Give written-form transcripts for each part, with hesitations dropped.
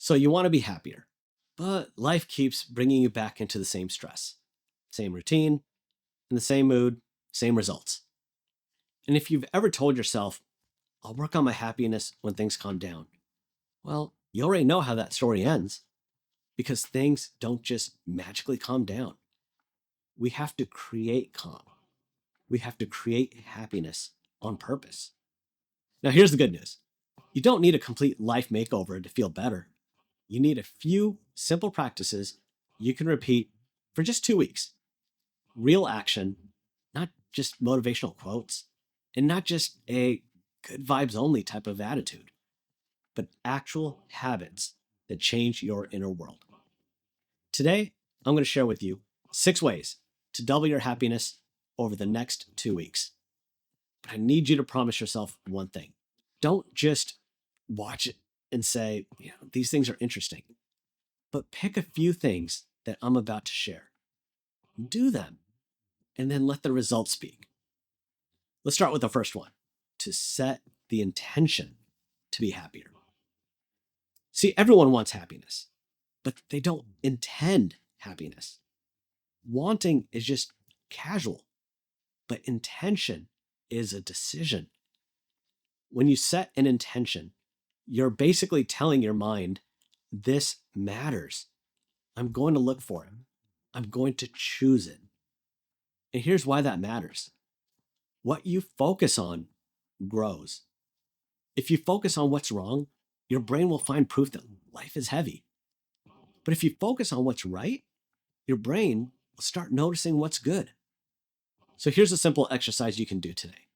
So you want to be happier, but life keeps bringing you back into the same stress, same routine, in the same mood, same results. And if you've ever told yourself, I'll work on my happiness when things calm down, well, you already know how that story ends because things don't just magically calm down. We have to create calm. We have to create happiness on purpose. Now, here's the good news. You don't need a complete life makeover to feel better. You need a few simple practices you can repeat for just 2 weeks. Real action, not just motivational quotes, and not just a good vibes only type of attitude, but actual habits that change your inner world. Today, I'm going to share with you 6 ways to double your happiness over the next 2 weeks. But I need you to promise yourself one thing. Don't just watch it and say, these things are interesting, but pick a few things that I'm about to share. Do them, and then let the results speak. Let's start with the first one, to set the intention to be happier. See, everyone wants happiness, but they don't intend happiness. Wanting is just casual, but intention is a decision. When you set an intention, you're basically telling your mind, this matters. I'm going to look for it. I'm going to choose it. And here's why that matters. What you focus on grows. If you focus on what's wrong, your brain will find proof that life is heavy. But if you focus on what's right, your brain will start noticing what's good. So here's a simple exercise you can do today.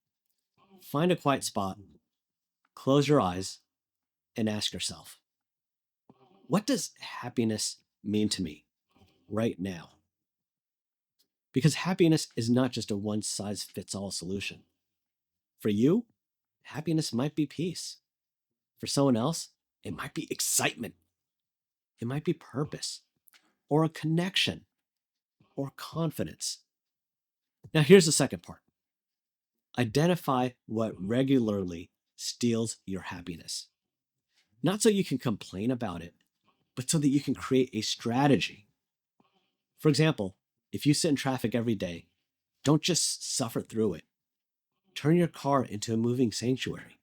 Find a quiet spot, close your eyes, and ask yourself, what does happiness mean to me right now? Because happiness is not just a one-size-fits-all solution. For you, happiness might be peace. For someone else, it might be excitement. It might be purpose, or a connection, or confidence. Now, here's the second part. Identify what regularly steals your happiness. Not so you can complain about it, but so that you can create a strategy. For example, if you sit in traffic every day, don't just suffer through it. Turn your car into a moving sanctuary.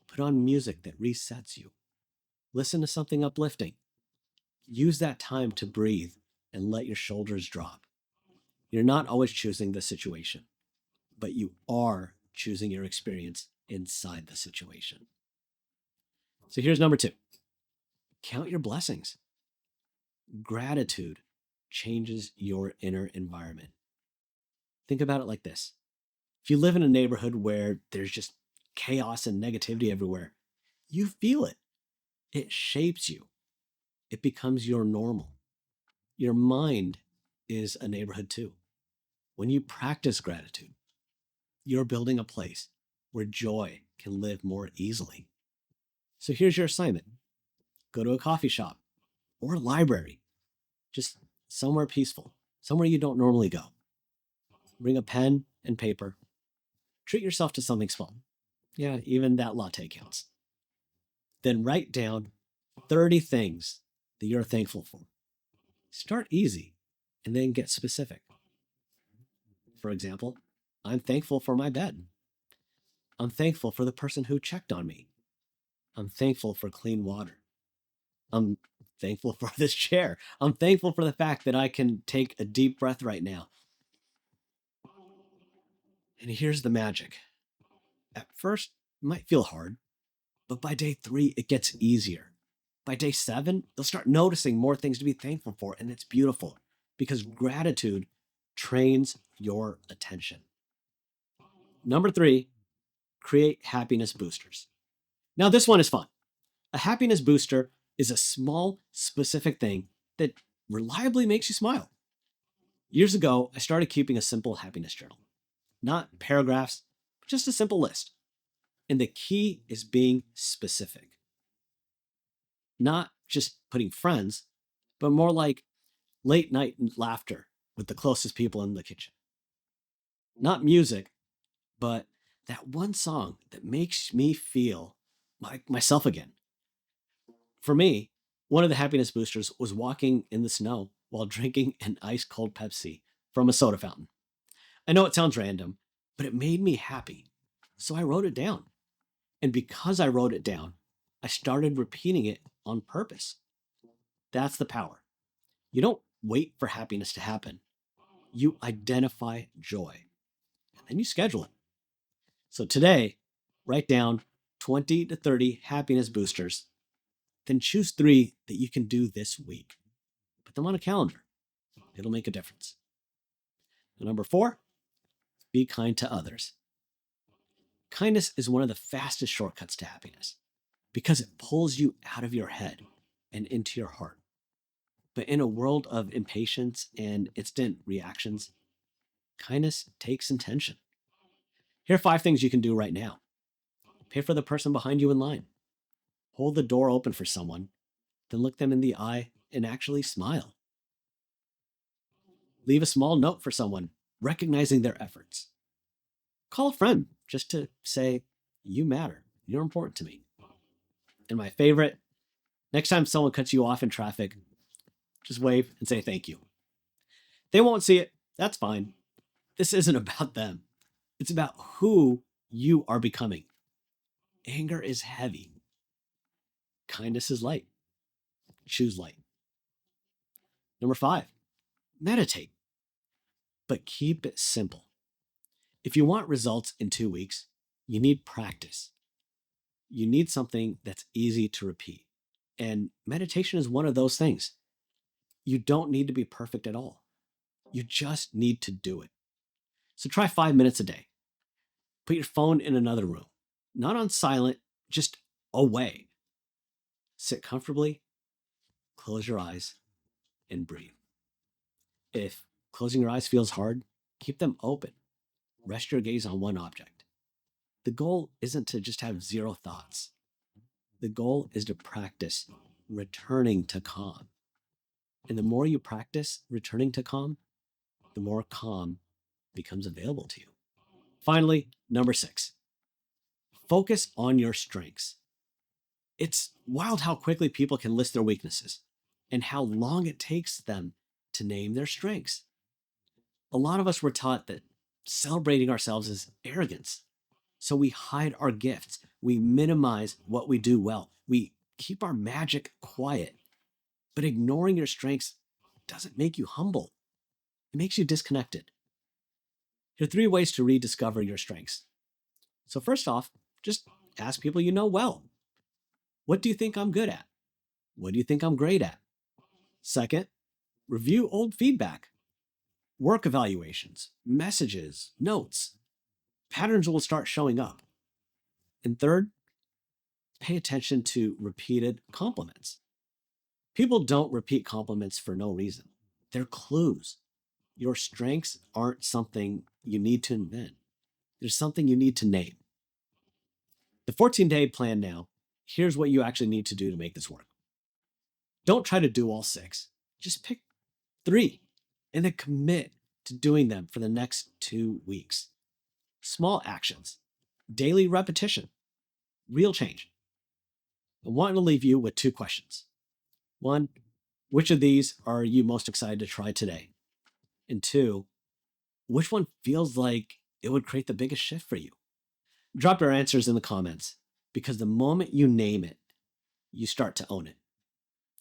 Put on music that resets you. Listen to something uplifting. Use that time to breathe and let your shoulders drop. You're not always choosing the situation, but you are choosing your experience inside the situation. So here's number 2. Count your blessings. Gratitude changes your inner environment. Think about it like this. If you live in a neighborhood where there's just chaos and negativity everywhere, you feel it. It shapes you. It becomes your normal. Your mind is a neighborhood too. When you practice gratitude, you're building a place where joy can live more easily. So here's your assignment. Go to a coffee shop or a library, just somewhere peaceful, somewhere you don't normally go. Bring a pen and paper. Treat yourself to something small. Yeah, even that latte counts. Then write down 30 things that you're thankful for. Start easy and then get specific. For example, I'm thankful for my bed. I'm thankful for the person who checked on me. I'm thankful for clean water. I'm thankful for this chair. I'm thankful for the fact that I can take a deep breath right now. And here's the magic. At first, it might feel hard, but by day 3, it gets easier. By day 7, you'll start noticing more things to be thankful for, and it's beautiful because gratitude trains your attention. Number 3, create happiness boosters. Now, this one is fun. A happiness booster is a small, specific thing that reliably makes you smile. Years ago, I started keeping a simple happiness journal. Not paragraphs, but just a simple list. And the key is being specific. Not just putting friends, but more like late night laughter with the closest people in the kitchen. Not music, but that one song that makes me feel like myself again. For me, One of the happiness boosters was walking in the snow while drinking an ice cold Pepsi from a soda fountain. I know it sounds random, but it made me happy. So I wrote it down. And because I wrote it down, I started repeating it on purpose. That's the power. You don't wait for happiness to happen. You identify joy and then you schedule it. So today, write down 20 to 30 happiness boosters, then choose 3 that you can do this week. Put them on a calendar. It'll make a difference. And number 4, be kind to others. Kindness is one of the fastest shortcuts to happiness because it pulls you out of your head and into your heart. But in a world of impatience and instant reactions, kindness takes intention. Here are 5 things you can do right now. Pay for the person behind you in line. Hold the door open for someone, then look them in the eye and actually smile. Leave a small note for someone, recognizing their efforts. Call a friend just to say, you matter. You're important to me. And my favorite, next time someone cuts you off in traffic, just wave and say thank you. They won't see it. That's fine. This isn't about them. It's about who you are becoming. Anger is heavy. Kindness is light. Choose light. Number 5, meditate, but keep it simple. If you want results in 2 weeks, you need practice. You need something that's easy to repeat. And meditation is one of those things. You don't need to be perfect at all. You just need to do it. So try 5 minutes a day. Put your phone in another room, not on silent, just away. Sit comfortably, close your eyes, and breathe. If closing your eyes feels hard, keep them open. Rest your gaze on one object. The goal isn't to just have 0 thoughts. The goal is to practice returning to calm. And the more you practice returning to calm, the more calm becomes available to you. Finally, number 6, focus on your strengths. It's wild how quickly people can list their weaknesses and how long it takes them to name their strengths. A lot of us were taught that celebrating ourselves is arrogance. So we hide our gifts. We minimize what we do well. We keep our magic quiet. But ignoring your strengths doesn't make you humble. It makes you disconnected. Here are 3 ways to rediscover your strengths. So first off, just ask people you know well. What do you think I'm good at? What do you think I'm great at? Second, review old feedback, work evaluations, messages, notes. Patterns will start showing up. And third, pay attention to repeated compliments. People don't repeat compliments for no reason. They're clues. Your strengths aren't something you need to invent. There's something you need to name. The 14-day plan now, here's what you actually need to do to make this work. Don't try to do all 6. Just pick 3 and then commit to doing them for the next 2 weeks. Small actions, daily repetition, real change. I want to leave you with 2 questions. 1, which of these are you most excited to try today? And 2, which one feels like it would create the biggest shift for you? Drop your answers in the comments because the moment you name it, you start to own it.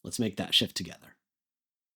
Let's make that shift together.